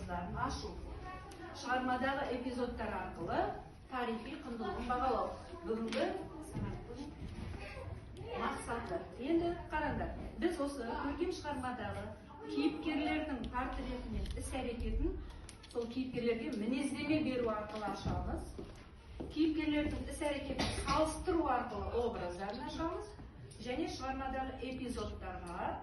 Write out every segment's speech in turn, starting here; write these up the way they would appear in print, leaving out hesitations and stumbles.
образдарын ашу. Шығармадағы эпизодтар арқылы тарихи құндылығын бағалау. Бүгінгі мақсаты. Енді қараңдар, біз осы көркем шығармадағы кейіпкерлердің портретімен іс-әрекетін сол кейіпкерлерге мінездеме беру арқылы ашамыз. Кейіпкерлердің іс-әрекетін салыстыру арқылы образдарын ашамыз. Және шығармадағы эпизодтарға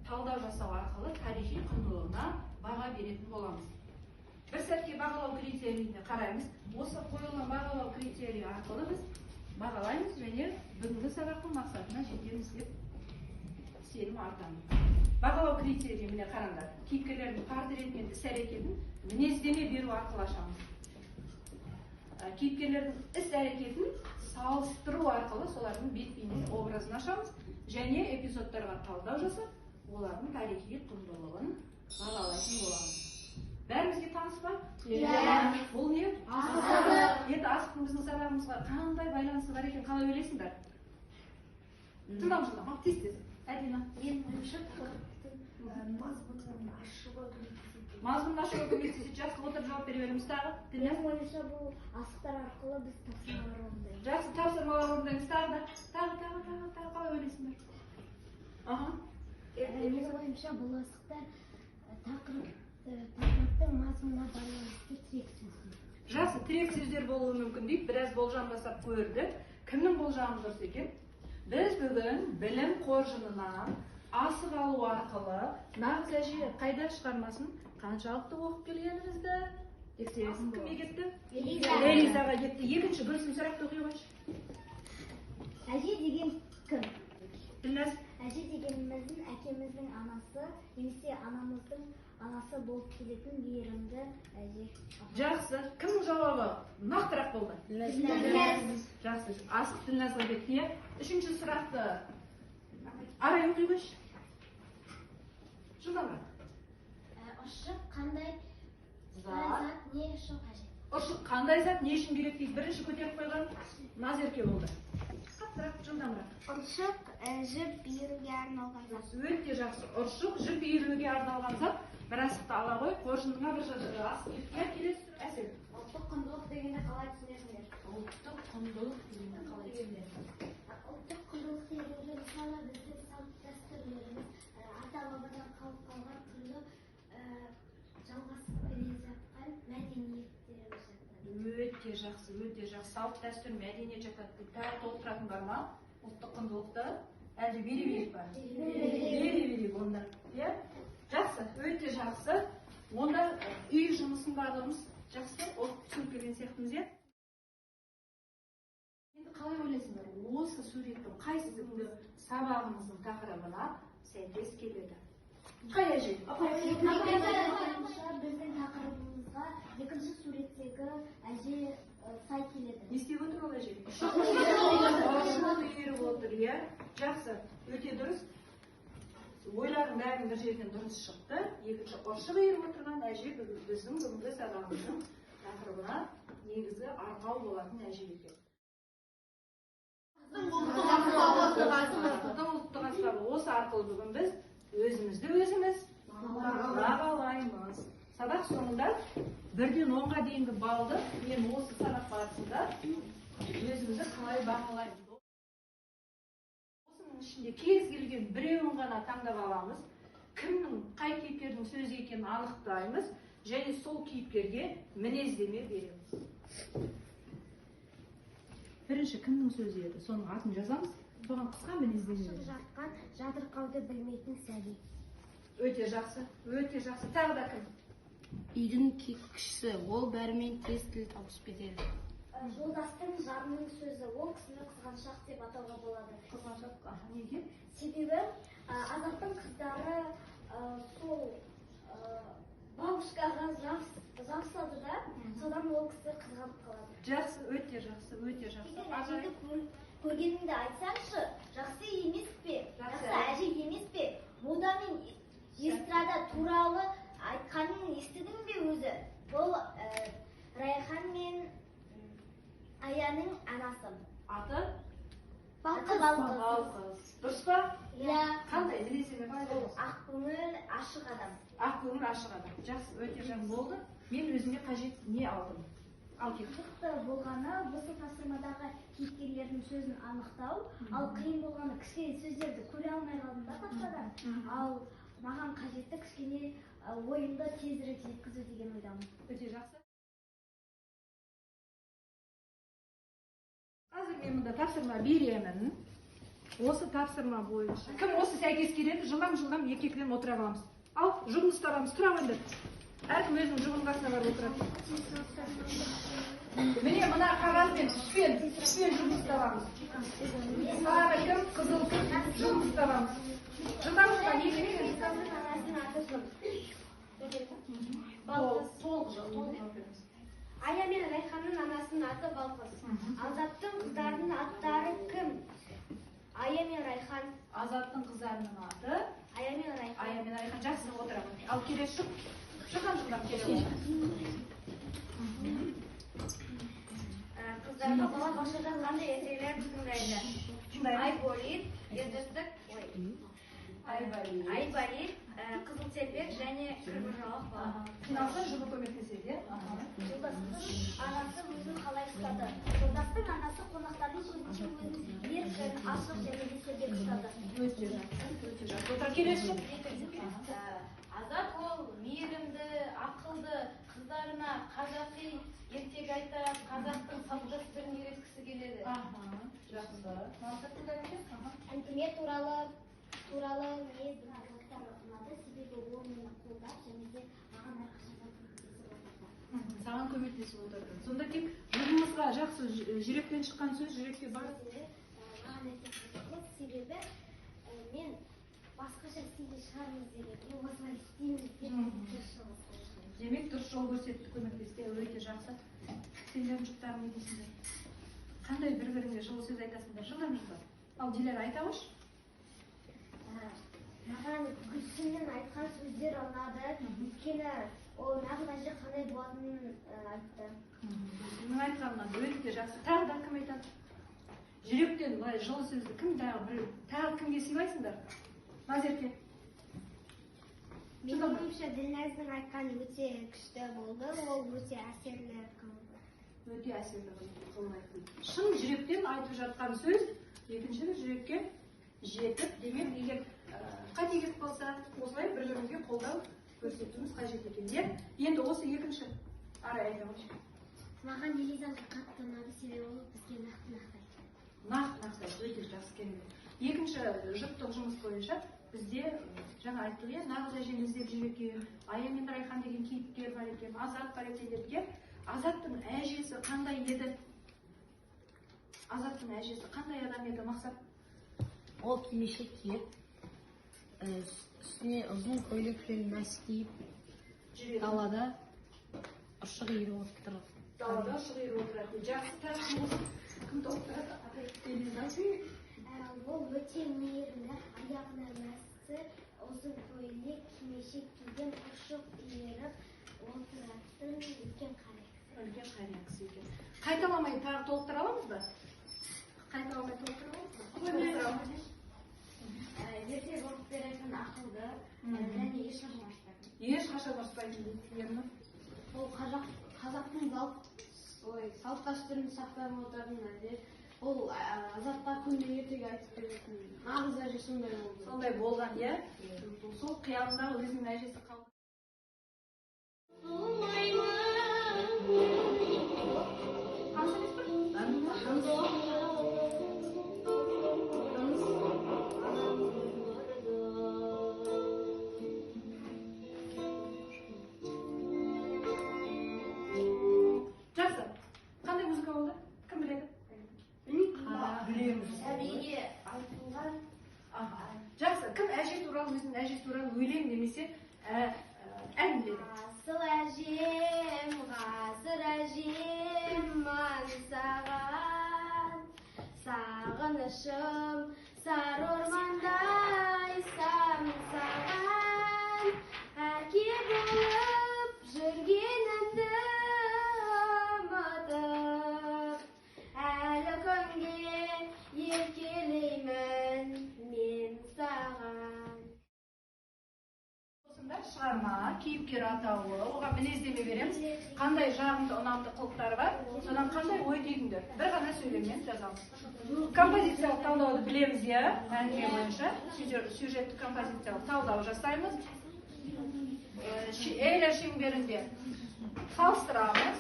талдау жасау арқылы тарихи құндылығына баға беретін боламыз. Бір сәтке бағалау критерийіне қараймыз. Осы қойылған бағалау критерийі арқылы біз бағалаймыз және бүгінгі сабақтың мақсатына жетеміз деп сенім артамын. Бағалау критерийі міне қараңдар. Кейіпкерлердің портретімен іс-әрекетін мінездеме беру арқылы ашамыз. Кейіпкерлердің іс-әрекетін салыстыру арқылы солардың бет-бейне образын ашамыз және эпизодтарға талдау жасап, олардың тарихи құндылығын бағалайтын боламыз. Бәрімізге таныс па? Иә. Бұл не? Асық. Енді асықтың біздің сабағымызға қандай байланысы бар екен, қалай ойлайсыңдар? Тыңдап, тез-тез. Әдина. Мен ойымша тақырыптың мазмұнын ашуға көмектеседі. Мазмұнын ашуға көмектеседі. Жақсы, отырып жауап бере береміз тағы. Мен ойымша бұл асықтар арқылы біз тапсырмалар орындаймыз. Жақсы, тапсырмалар орындаймыз. Тағы қалай ойлайсыңдар? Менің ойымша бұл асықтар тақырыптың мазмұнына байланысты тірек сөздер. Жақсы, тірек сөздер болуы мүмкін дейді. Біраз болжам жасап көрдік. Кімнің болжамы дұрыс екен? Біз бүгін білім қоржынынан асық алу арқылы нағыз әже қайда шығармасын қаншалықты оқып келгенімізді тексересің. Кімге кетті? Элизаға кетті. Екінші бөлісін сұрақты оқи қойшы. Әже деген кім? Ділназ. Әже дегеніміздің әкеміздің анасы, немесе анамыздың анасы болып келетін мейірімді әже. Жақсы. Кімнің жауабы нақтырақ болды? Ділназ. Жақсы. Асық Ділназға кетті. Үшінші сұрақты арай оқи қойшы. Жылдамырақ. Ұшық қандай зат не үшін қажет? Ұшық қандай зат не үшін керек дейді. Бірінші көтеріп қойған Назерке болды. Қаттырақ, жылдамырақ. Ұшық жіп иіруге арналған зат. Өте жақсы. Ұршық жіп иіруге арналған зат. Бір асықты ала қой, қоржыныңа бір асық келесі әсел. Ұлттық құндылық дегенді қалай түсінесіңдер? Ұлттық құндылық дегенді қалай түсінесіңдер? Ұлттық құндылық дегенде мысалы біздің салт дәстүрлеріміз ата-бабадан қалып қалған түрлі жалғасып келе жатқан мәдениеттеріміз жатады. Өте жақсы, өте жақсы. Салт дәстүр мәдениет жатады. Тағы толықтыратын бар ма? Ұлттық құндылықты әлде бере бар? Бере онда. Иә? Жақсы, өте жақсы. Онда үй жұмысын барлығымыз жақсы, түсініп келген сияқтымыз, иә? Енді қалай ойлайсыңдар? Осы суреттің қайсысы бүгінгі сабағымыздың тақырыбына сәйкес келеді? Қай әже? Біздің тақырыбымызға екінші суреттегі әже сай келеді. Не істеп отыр ол әже? Ұшық иіріп отыр, иә? Жақсы, өте дұрыс. Ойлардың бәрінің бір жерден дұрыс шықты. Екінші ұшық иіріп отырған әже біздің бүгінгі сабағымыздың тақырыбына негізгі арқау болатын әже екен. Ұлттық аспабы. Осы арқылы бүгін біз өзіміз бағалаймыз. Сабақ соңында 1-ден 10-ға дейінгі балды мен осы сабақ барысында өзімізді қалай бағалаймыз. Осының ішінде кез келген біреуін ғана таңдап аламыз. Кімнің, қай кейіпкердің сөзі екенін анықтаймыз және сол кейіпкерге мінездеме береміз. Бірінші кімнің сөзі еді? Соның атын жазамыз. Соған қысқа мінездеме береміз. Жатқан жатырқауды білмейтін сәби. Өте жақсы, өте жақсы. Тағы да кім? Үйдің кішісі, ол бәрімен тез тіл табысып кетеді. Жолдастың жарының сөзі, ол кісіні қызғаншақ деп атауға болады. Қызғаншақ, неге? Себебі Азаттың қыздары сол бабушкаға жабысады да, содан ол кісі қызғанып қалады. Жақсы, өте жақсы, өте жақсы. Әжеңді көргеніңді айтсаңшы, жақсы емес пе? Жақсы әже емес пе? Мода мен эстрада туралы айтқанын естідің бе өзі? Бұл Райхан мен Аяның анасы. Аты? Балқыз. Дұрыс па? Иә. Қандай? Мінездеме қалай береміз? Ақкөңіл, ашық адам. Ақ көңіл ашық адам. Жақсы, өте жақсы болды. Мен өзіме қажет не алдым? Ал кет. Қызықты болғаны осы тапсырмадағы кейіпкерлердің сөзін анықтау, ал қиын болғаны кішкене сөздерді көре алмай қалдым да тақтадан. Ал маған қажетті кішкене ойымды тезірек жеткізу деген ойдамын. Өте жақсы. Қазір мен мұнда тапсырма беремін. Осы тапсырма бойынша. Кім осы сәйкес келеді? Жылдам екі-екіден отыра аламыз. Ал, жұғын ұстағанымыз. Тұра енді. Әркім өзінің жұғын қасына барып отырады. Міне мына қағазбен түспен жұғын ұстағанымыз. Сары кім, қызыл кім, жұғын ұстағанымыз. Жылдам екі-екіден. Ая мен Райханның анасының аты Балқыз. Азаттың қыздарының аттары кім? Ая мен Райхан. Азаттың қыздарының аты Ая мен Райхан. Ая мен Райхан. Жақсы отырамын. Ал келесі шық. Шыққан жылдам келе. Қыздарға бала бақшада қандай ертегілер тыңдайды? Айболит, ертістік, Айболит, қызыл тербек және кірбіжалық бала. Қиналса жұбы көмектеседі. Жолдастың анасы өзін қалай ұстады? Жолдастың анасы қонақтардың көзінше өзін еркін, ашық және де сергек ұстады. Өте жақсы. Отыр келесі шық. Азат ол мейірімді, ақылды, қыздарына қазақи ертек айтады, қазақтың салт дәстүрін үйреткісі келеді. Жақсы. Әңгіме туралы не кітап ұнады, себебі ол мені қолдап және де маған әрқашан көмектесіп Саған көмектесіп отырды. Сонда тек жұбымызға жақсы жүректен шыққан сөз жүрекке бар. маған өте қызық, себебі мен басқаша істейтін шығармыз деген, мен осылай істейміз деп Демек дұрыс жол көрсетті, көмектесті. Өте жақсы. Сендердің жұптарың не дейсіңдер? Қандай бір-біріңе жылы сөз айтасыңдар? Жылдам. Ал Диляра айта қойшы. Маған Гүлсімнің айтқан сөздер ұнады, өйткені ол нағыз әже қандай болатынын айтты. Гүлсімнің айтқанынан өте жақсы. Тағы да кім айтады? Жүректен былай жылы сөзді кім тағы кімге сыйлайсыңдар? Назерке. Менің ойымша Ділназның айтқаны өте күшті болды, ол өте әсерлі қылды. Өте әсерлі қылды. Шын жүректен айтып жатқан сөз, екінші жүрекке жетіп, демек егер қате кетіп қалса, осылай бір-бірімізге қолдау көрсетуіміз қажет екен. Енді осы екінші арай айта қойшы. Маған Елизаның қатты ұнады, себебі ол бізге нақты айтты. Нақты, өте жақсы келді. Екінші жұптық жұмыс бойынша бізде жаңа айттық, нағыз әжені іздеп жүр екен, Ая мен Райхан деген кейіпкер бар екен, Азат бар екен дедік. Азаттың әжесі қандай еді? Азаттың әжесі қандай адам еді, Мақсат? Ол кимешек киіп, үстіне ұзын көйлекпен мәс киіп, далада ұшық иіріп отырды. Далада ұшық иіріп отырады. Жақсы тағы кім толықтырады? Ол өте мейірімді, аяғына мәсі, ұзын көйлек, кимешек киген, ұшық иіріп отыратын үлкен қария. Үлкен қария кісі екен. Қайталамай тағы толықтыра аламыз ба? Қайталамай толықтыра аламыз ба? Ертең оқып беретін ақылды және ешқашан ашпайтын. Ешқашан ашпайтын дейді. Ол қазақтың салт дәстүрін сақтап отыратын әже. Ол Азатқа күнде ертек айтып беретін. Нағыз әже сондай болды. Сондай болған, иә? Сол қиялындағы өзінің әжесі қалды. Жақсы. Қандай музыка болды? Кім біледі? Білеміз. Сәбиге айтылған Жақсы. Кім әже туралы, өзінің әжесі туралы өлең немесе ән біледі? Асыл әжем, ғасыр әжем, аңсаған, сағынышым, сары ормандай самсаған, әке болып жүргенімді ұмытып, әлі күнге еркелеймін мен саған. шығарма, кейіпкер атауы, оған мінездеме береміз. Қандай жағымды, ұнамды қылықтары бар, содан қандай ой түйдіңдер. Бір ғана сөйлеммен жазамыз. Композициялық талдауды білеміз, иә, әңгіме бойынша. Сюжеттік композициялық талдау жасаймыз. Эйля шеңберінде салыстырамыз.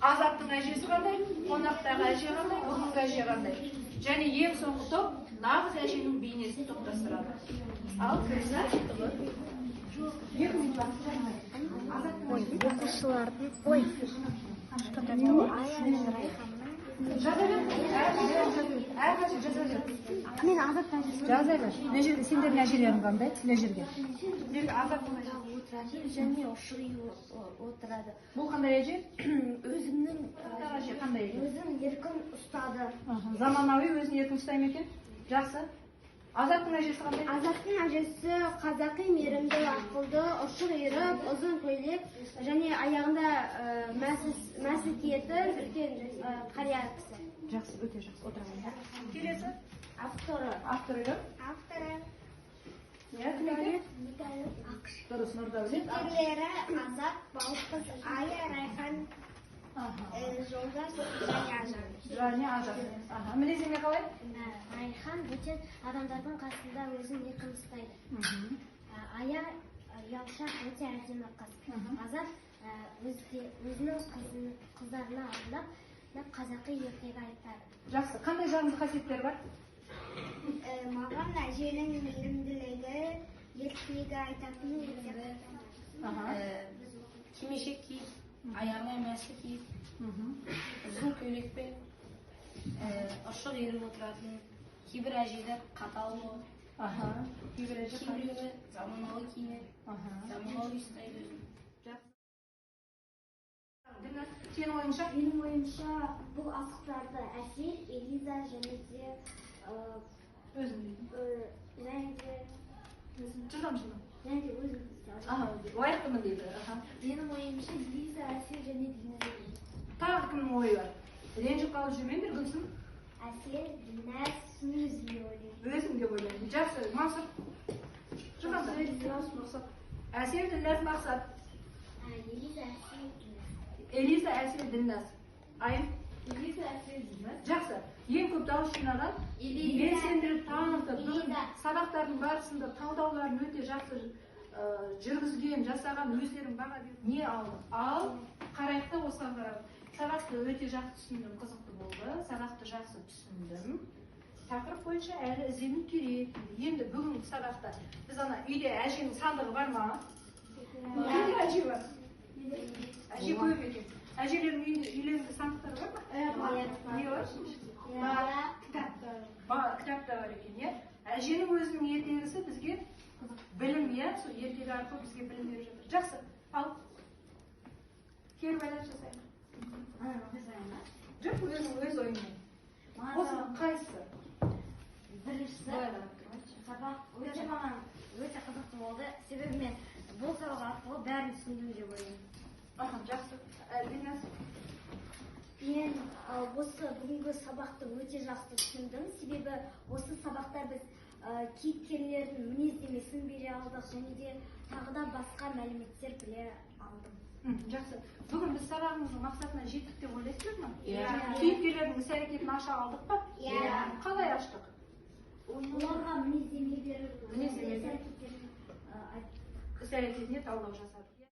Азаттың әжесі қандай, қонақтағы әже қандай, бүгінгі әже қандай. Және ең соңғы топ нағыз әженің бейнесін топтастырады. Ал Криза оқушылардың ой Мен азаттан жазайлар. Мына жерге сендердің әжелерің қандай? Мына жерге. және ұшыры отырады. Бұл қандай әже? Өзімнің Әже қандай әже? өзім еркін ұстады. Заманауи өзін еркін ұстай ма екен? Жақсы. Азаттың әжесі қандай? Азаттың әжесі қазақи, мейірімді, ақылды, ұшыр иіріп, ұзын көйлек және аяғында мәсі киетін үлкен қария кісі. Жақсы, өте жақсы. Отырамын. Келесі. Авторы. Авторы. Иә, кімдер? Дұрыс, Нұрдәулет. Кейіпкерлері Азат, Балқыз, Ая, Райхан, Жолдас және Ажан. Және Ажан. Мінездеме қалай? Райхан бөтен адамдардың қасында өзін еркін ұстайды. Ая ұялшақ, өте әдемі қыз. Азат өзінің қыздарына арнап қазақи ертегі айтады. Жақсы. Қандай жағымды қасиеттер бар? Маған әженің мейірімділігі, ертегі айтатын ертегі. Кимешек киіп, аяғына мәсі киіп, ұзын көйлекпен ұшық иіріп отыратын кейбір әжелер қатал болып, кейбіреуі заманауи киінеді, заманауи ұстайды өзін. Сенің ойыңша? Менің ойымша бұл асықтарды Әсел, Элиза және де Лайықтымын дейді. менің ойымша Элиза, Әсел және Динар. Тағы кімнің ойы бар? Ренжіп қалып жүрмеңдер, Гүлсім. Әсел, Динар, өзіме ойлаймын. Өзім деп ойлаймын. Жақсы, Мансұр. Әсел, Дінназ, Мақсат. Элиза, Әсел, Динар. Элиза, Әсел, Дінназ. Айым? Элиза, Әсел, Динар. Жақсы. Ең көп дауыс жинаған белсенділік танытып, бүгін сабақтардың барысында талдауларын өте жақсы жүргізген, жасаған, өздерің баға беріп не алды? Ал қарайық та осыған қарап. Сабақты өте жақсы түсіндім, қызықты болды. Сабақты жақсы түсіндім. Тақырып бойынша әлі іздену керек. Енді бүгінгі сабақта біз ана үйде әженің сандығы бар ма? Үйде әже бар. Әже көп екен. Әжелердің үйлерінде сандықтары бар ма? Не бар? Кітап та бар екен, иә? Әженің өзінің ертегісі бізге білім, иә? Сол ертегі арқылы бізге білім беріп жатыр. Жақсы, ал. Кері байлап жасайын. Жоқ, өз ойымен. Осы қайсысы? Біріншісі сабақ өте маған өте қызықты болды. Себебі мен бұл сабақ арқылы бәрін түсіндім деп ойлаймын. Жақсы. Динас? Мен осы бүгінгі сабақты өте жақсы түсіндім. Себебі осы сабақта біз кейіпкерлердің мінездемесін бере алдық және де тағы да басқа мәліметтер біле алдым. Жақсы. Бүгін біз сабағымыздың мақсатына жеттік деп ойлайсыздар ма? Кейіпкерлердің іс-әрекетін аша алдық па? Қалай аштық? Оларға мінездеме беріп, іс-әрекетіне талдау жасадық.